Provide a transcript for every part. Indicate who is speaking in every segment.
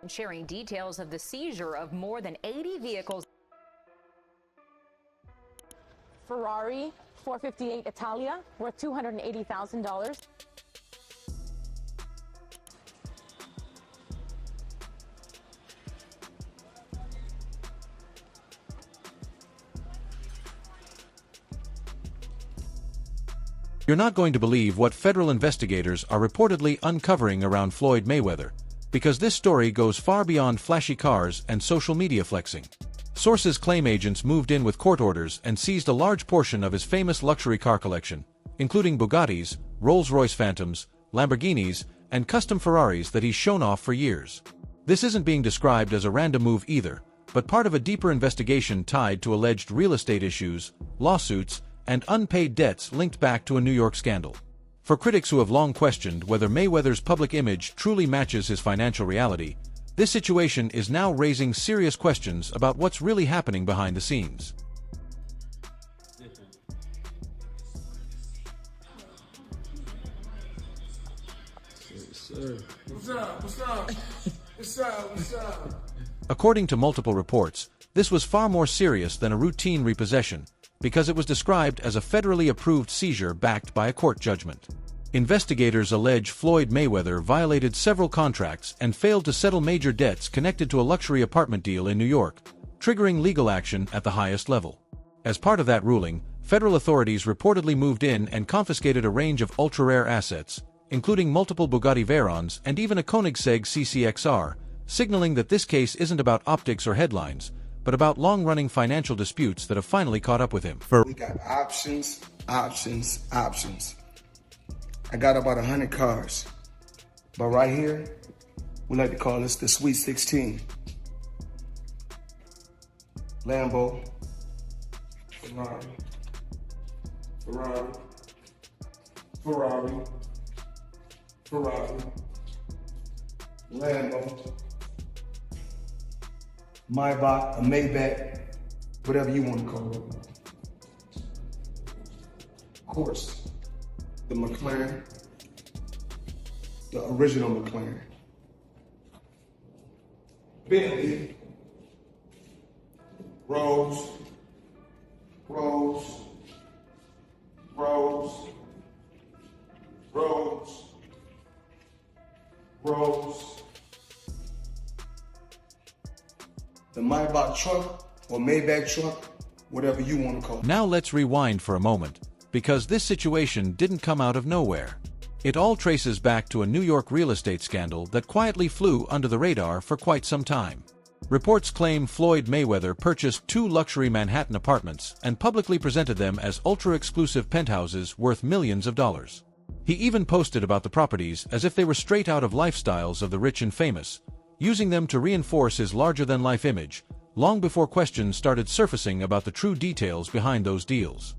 Speaker 1: sharing details of the seizure of more than 80 vehicles.
Speaker 2: Ferrari 458 Italia, worth $280,000.
Speaker 3: You're not going to believe what federal investigators are reportedly uncovering around Floyd Mayweather, because this story goes far beyond flashy cars and social media flexing. Sources claim agents moved in with court orders and seized a large portion of his famous luxury car collection, including Bugattis, Rolls-Royce Phantoms, Lamborghinis, and custom Ferraris that he's shown off for years. This isn't being described as a random move either, but part of a deeper investigation tied to alleged real estate issues, lawsuits, and unpaid debts linked back to a New York scandal. For critics who have long questioned whether Mayweather's public image truly matches his financial reality, this situation is now raising serious questions about what's really happening behind the scenes.
Speaker 4: What's up? What's up? What's up? What's up?
Speaker 3: According to multiple reports, this was far more serious than a routine repossession, because it was described as a federally approved seizure backed by a court judgment. Investigators allege Floyd Mayweather violated several contracts and failed to settle major debts connected to a luxury apartment deal in New York, triggering legal action at the highest level. As part of that ruling, federal authorities reportedly moved in and confiscated a range of ultra-rare assets, including multiple Bugatti Veyrons and even a Koenigsegg CCXR, signaling that this case isn't about optics or headlines, but about long-running financial disputes that have finally caught up with him.
Speaker 4: We got options. I got about 100 cars, but right here, we like to call this the Sweet 16. Lambo, Ferrari, Lambo, Maybach, a Maybach, whatever you want to call it. Of course, the McLaren, the original McLaren. Bentley, Rolls, the Maybach truck or Maybach truck, whatever you want to call it.
Speaker 3: Now let's rewind for a moment, because this situation didn't come out of nowhere. It all traces back to a New York real estate scandal that quietly flew under the radar for quite some time. Reports claim Floyd Mayweather purchased 2 luxury Manhattan apartments and publicly presented them as ultra-exclusive penthouses worth millions of dollars. He even posted about the properties as if they were straight out of lifestyles of the rich and famous, using them to reinforce his larger-than-life image, long before questions started surfacing about the true details behind those deals.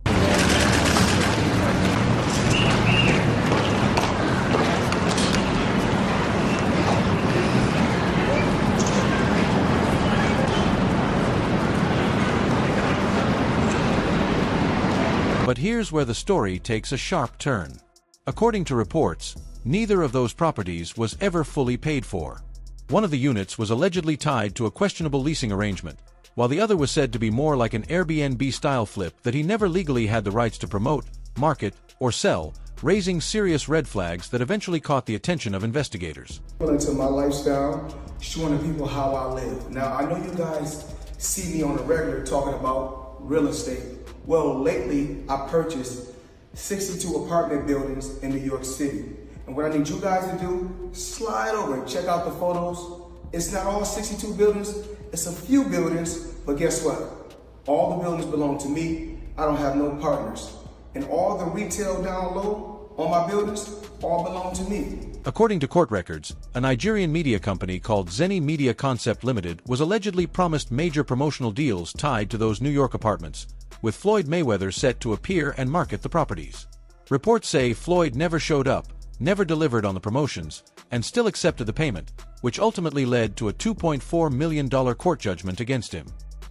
Speaker 3: But here's where the story takes a sharp turn. According to reports, neither of those properties was ever fully paid for. One of the units was allegedly tied to a questionable leasing arrangement, while the other was said to be more like an Airbnb-style flip that he never legally had the rights to promote, market, or sell, raising serious red flags that eventually caught the attention of investigators.
Speaker 4: Into my lifestyle, showing the people how I live. Now, I know you guys see me on the regular talking about real estate. Well, lately, I purchased 62 apartment buildings in New York City. And what I need you guys to do, slide over and check out the photos. It's not all 62 buildings, it's a few buildings, but guess what? All the buildings belong to me. I don't have no partners. And all the retail down low on my buildings all belong to me.
Speaker 3: According to court records, a Nigerian media company called Zenny Media Concept Limited was allegedly promised major promotional deals tied to those New York apartments, with Floyd Mayweather set to appear and market the properties. Reports say Floyd never showed up, never delivered on the promotions, and still accepted the payment, which ultimately led to a $2.4 million court judgment against him.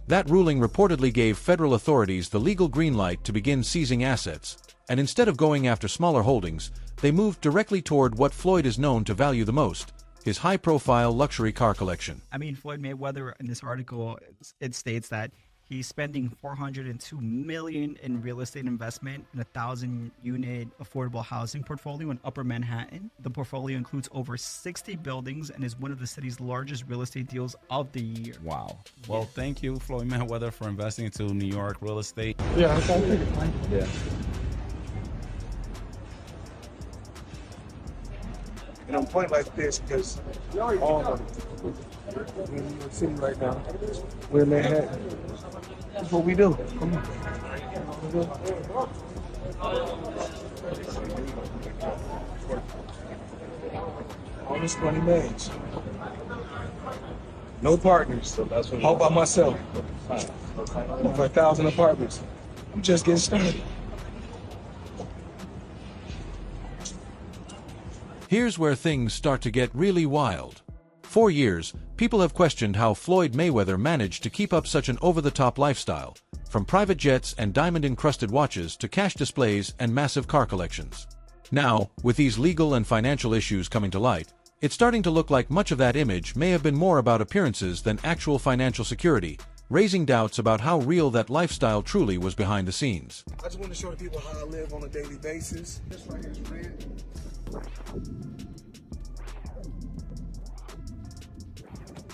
Speaker 3: That ruling reportedly gave federal authorities the legal green light to begin seizing assets, and instead of going after smaller holdings, they moved directly toward what Floyd is known to value the most, his high-profile luxury car collection.
Speaker 5: I mean, Floyd Mayweather, in this article, it states that he's spending $402 million in real estate investment in a 1,000-unit affordable housing portfolio in Upper Manhattan. The portfolio includes over 60 buildings and is one of the city's largest real estate deals of the year.
Speaker 6: Wow. Well, thank you, Floyd Mayweather, for investing into New York real estate.
Speaker 7: Yeah, I think it's fine.
Speaker 6: Yeah.
Speaker 7: And I'm pointing like this because all of it. We're in New York City right now. We're in Manhattan. That's what we do. Come on. All this money made. No partners. All by myself. Over 1,000 apartments. I'm just getting started.
Speaker 3: Here's where things start to get really wild. For years, people have questioned how Floyd Mayweather managed to keep up such an over-the-top lifestyle, from private jets and diamond-encrusted watches to cash displays and massive car collections. Now, with these legal and financial issues coming to light, it's starting to look like much of that image may have been more about appearances than actual financial security, raising doubts about how real that lifestyle truly was behind the scenes.
Speaker 4: I just want to show the people how I live on a daily basis. This right here is red.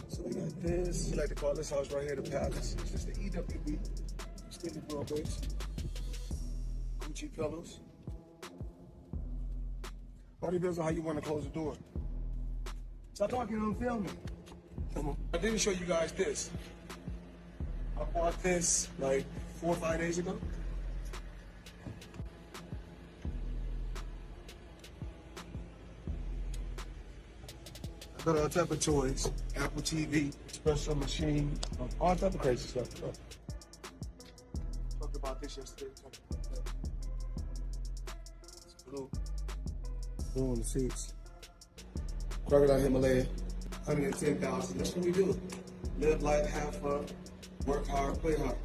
Speaker 4: So we got this. We like to call this house right here the Palace. It's just the EWB. Extended door base. Gucci pillows. All depends on how you want to close the door. Stop talking on film. Come on. I didn't show you guys this. I bought this like 4 or 5 days ago. I got all type of toys, Apple TV, espresso machine, all type of crazy stuff. Talked about this yesterday. Talked about that. It's blue. Blue on the seats. Crocodile Himalaya, 110,000. That's what we do. Live life, have fun, work hard, play hard.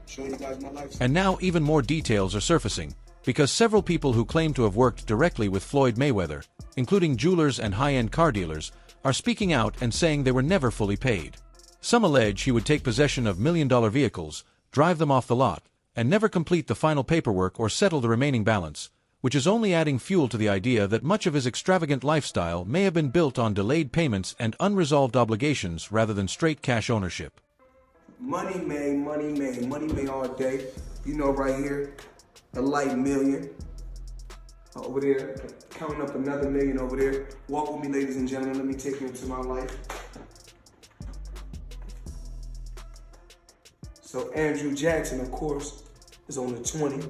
Speaker 4: Show you guys my life.
Speaker 3: And now even more details are surfacing, because several people who claim to have worked directly with Floyd Mayweather, including jewelers and high-end car dealers, are speaking out and saying they were never fully paid. Some allege he would take possession of million-dollar vehicles, drive them off the lot, and never complete the final paperwork or settle the remaining balance, which is only adding fuel to the idea that much of his extravagant lifestyle may have been built on delayed payments and unresolved obligations rather than straight cash ownership.
Speaker 4: Money made, money made, money made all day. You know right here, the light million. Over there, counting up another million over there. Walk with me, ladies and gentlemen. Let me take you into my life. So Andrew Jackson, of course, is on the 20.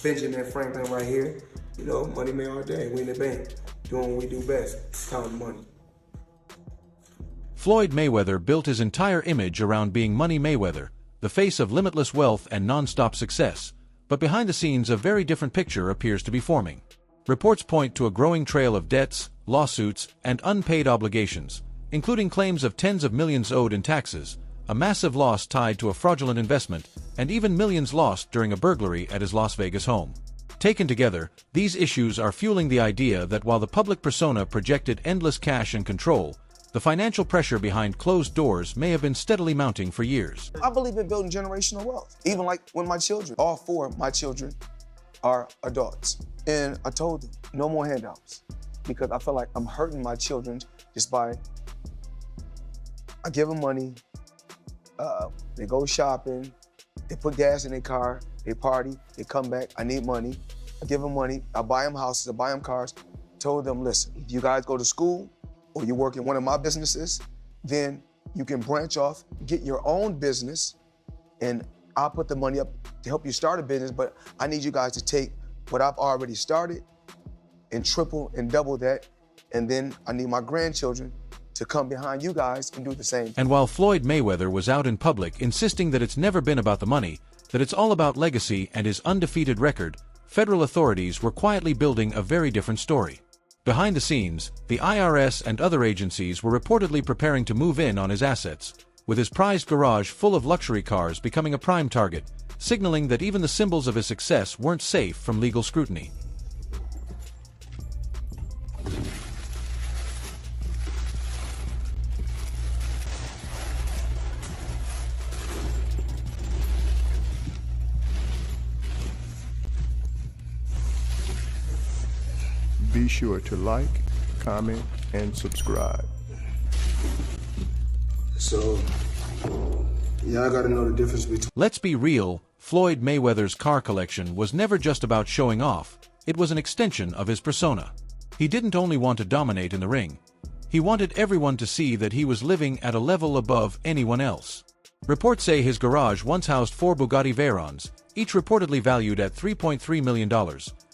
Speaker 4: Benjamin Franklin right here. You know, money made all day. We in the bank, doing what we do best, counting money.
Speaker 3: Floyd Mayweather built his entire image around being Money Mayweather, the face of limitless wealth and non-stop success. But behind the scenes, a very different picture appears to be forming. Reports point to a growing trail of debts, lawsuits, and unpaid obligations, including claims of tens of millions owed in taxes, a massive loss tied to a fraudulent investment, and even millions lost during a burglary at his Las Vegas home. Taken together, these issues are fueling the idea that while the public persona projected endless cash and control, the financial pressure behind closed doors may have been steadily mounting for years.
Speaker 8: I believe in building generational wealth. Even like when my children, all 4 of my children are adults. And I told them, no more handouts. Because I feel like I'm hurting my children just by, I give them money, they go shopping, they put gas in their car, they party, they come back, I need money. I give them money, I buy them houses, I buy them cars. Told them, listen, if you guys go to school, or you work in one of my businesses, then you can branch off, get your own business, and I'll put the money up to help you start a business, but I need you guys to take what I've already started and triple and double that, and then I need my grandchildren to come behind you guys and do the same.
Speaker 3: And while Floyd Mayweather was out in public insisting that it's never been about the money, that it's all about legacy and his undefeated record, federal authorities were quietly building a very different story. Behind the scenes, the IRS and other agencies were reportedly preparing to move in on his assets, with his prized garage full of luxury cars becoming a prime target, signaling that even the symbols of his success weren't safe from legal scrutiny.
Speaker 7: be sure to like, comment, and subscribe.
Speaker 4: So, y'all gotta know the difference between.
Speaker 3: Let's be real, Floyd Mayweather's car collection was never just about showing off, it was an extension of his persona. He didn't only want to dominate in the ring, he wanted everyone to see that he was living at a level above anyone else. Reports say his garage once housed 4 Bugatti Veyrons, each reportedly valued at $3.3 million,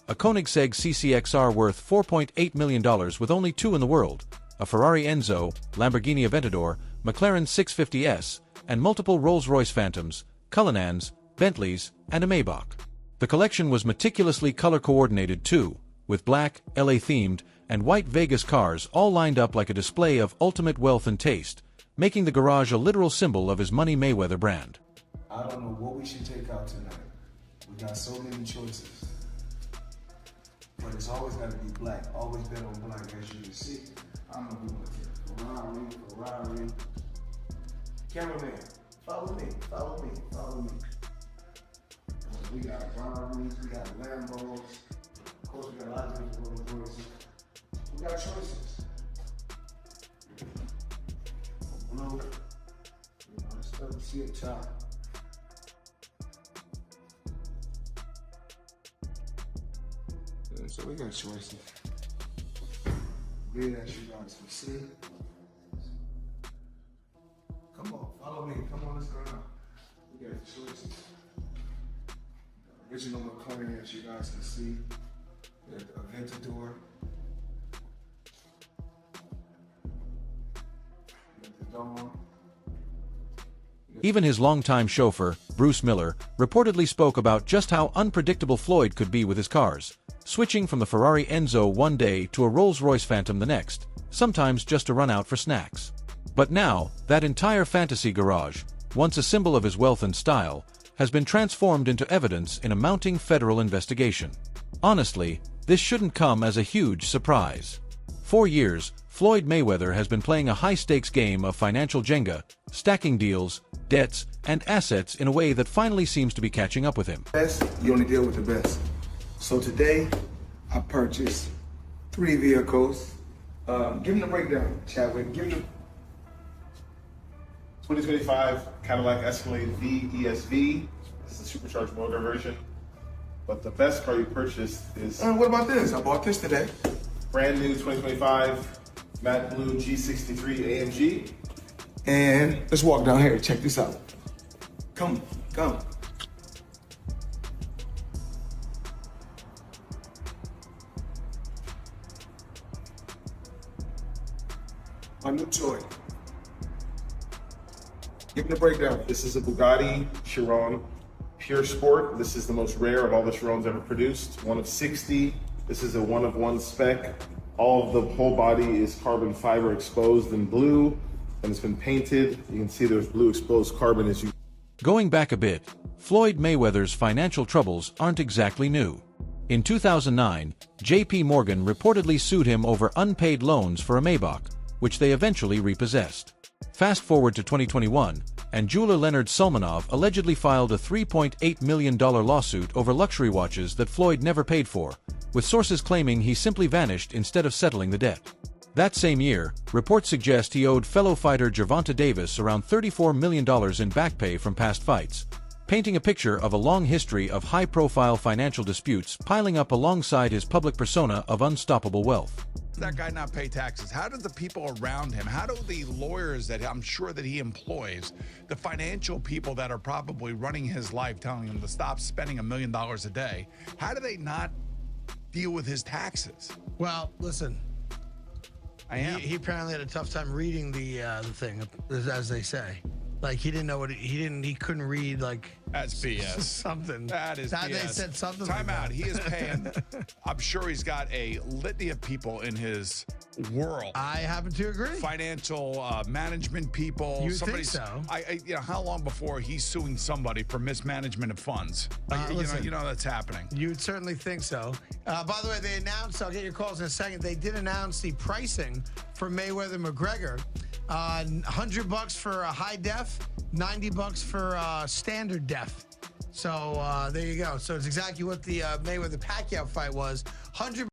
Speaker 3: a Koenigsegg CCXR worth $4.8 million with only 2 in the world, a Ferrari Enzo, Lamborghini Aventador, McLaren 650S, and multiple Rolls-Royce Phantoms, Cullinans, Bentleys, and a Maybach. The collection was meticulously color-coordinated too, with black, LA-themed, and white Vegas cars all lined up like a display of ultimate wealth and taste, making the garage a literal symbol of his Money Mayweather brand.
Speaker 4: I don't know what we should take out tonight. We got so many choices. But it's always got to be black. Always bet on black, as you can see. I'm going to do Ferrari. Cameraman, follow me. We got Ferraris, we got Lambos. Of course, we got a lot of different Rolls-Royces. We got choices. Blue, this stuff you see at top. So we got choices. Red, as you guys can see. Come on, follow me. Come on, let's go now. We got choices. Original McLaren, as you guys can see. We got the Aventador. We got the Dawn.
Speaker 3: Even his longtime chauffeur, Bruce Miller, reportedly spoke about just how unpredictable Floyd could be with his cars, switching from the Ferrari Enzo one day to a Rolls-Royce Phantom the next, sometimes just to run out for snacks. But now, that entire fantasy garage, once a symbol of his wealth and style, has been transformed into evidence in a mounting federal investigation. Honestly, this shouldn't come as a huge surprise. For years, Floyd Mayweather has been playing a high-stakes game of financial Jenga, stacking deals, debts, and assets in a way that finally seems to be catching up with him.
Speaker 4: Best, you only deal with the best. So today, I purchased 3 vehicles. Give them the breakdown, Chadwick. Give them
Speaker 9: 2025 Cadillac Escalade V ESV. This is a supercharged motor version. But the best car you purchased is...
Speaker 4: what about this? I bought this today.
Speaker 9: Brand new 2025 matte blue G63 AMG.
Speaker 4: And let's walk down here. Check this out. Come. My new toy. Give me the breakdown.
Speaker 9: This is a Bugatti Chiron Pure Sport. This is the most rare of all the Chirons ever produced. One of 60. This is a one-of-one spec. All of the whole body is carbon fiber exposed in blue, and it's been painted. You can see there's blue exposed carbon as you...
Speaker 3: Going back a bit, Floyd Mayweather's financial troubles aren't exactly new. In 2009, J.P. Morgan reportedly sued him over unpaid loans for a Maybach, which they eventually repossessed. Fast forward to 2021, and jeweler Leonard Sulmanov allegedly filed a $3.8 million lawsuit over luxury watches that Floyd never paid for, with sources claiming he simply vanished instead of settling the debt. That same year, reports suggest he owed fellow fighter Gervonta Davis around $34 million in back pay from past fights, painting a picture of a long history of high-profile financial disputes piling up alongside his public persona of unstoppable wealth.
Speaker 10: That guy not pay taxes? How do the people around him, how do the lawyers that I'm sure that he employs, the financial people that are probably running his life telling him to stop spending $1 million a day, how do they not deal with his taxes?
Speaker 11: Well, listen, he apparently had a tough time reading the thing, as they say. Like he didn't know what he couldn't read, like
Speaker 10: that's BS.
Speaker 11: Something.
Speaker 10: That is BS.
Speaker 11: They said something.
Speaker 10: Time
Speaker 11: like
Speaker 10: out.
Speaker 11: that.
Speaker 10: He is paying. I'm sure he's got a litany of people in his world.
Speaker 11: I happen to agree.
Speaker 10: Financial management people.
Speaker 11: You think so?
Speaker 10: How long before he's suing somebody for mismanagement of funds? You know that's happening.
Speaker 11: You'd certainly think so. By the way, they announced. I'll get your calls in a second. They did announce the pricing for Mayweather McGregor. $100 for a high def, $90 for standard def. So there you go. So it's exactly what the Mayweather Pacquiao fight was. $100.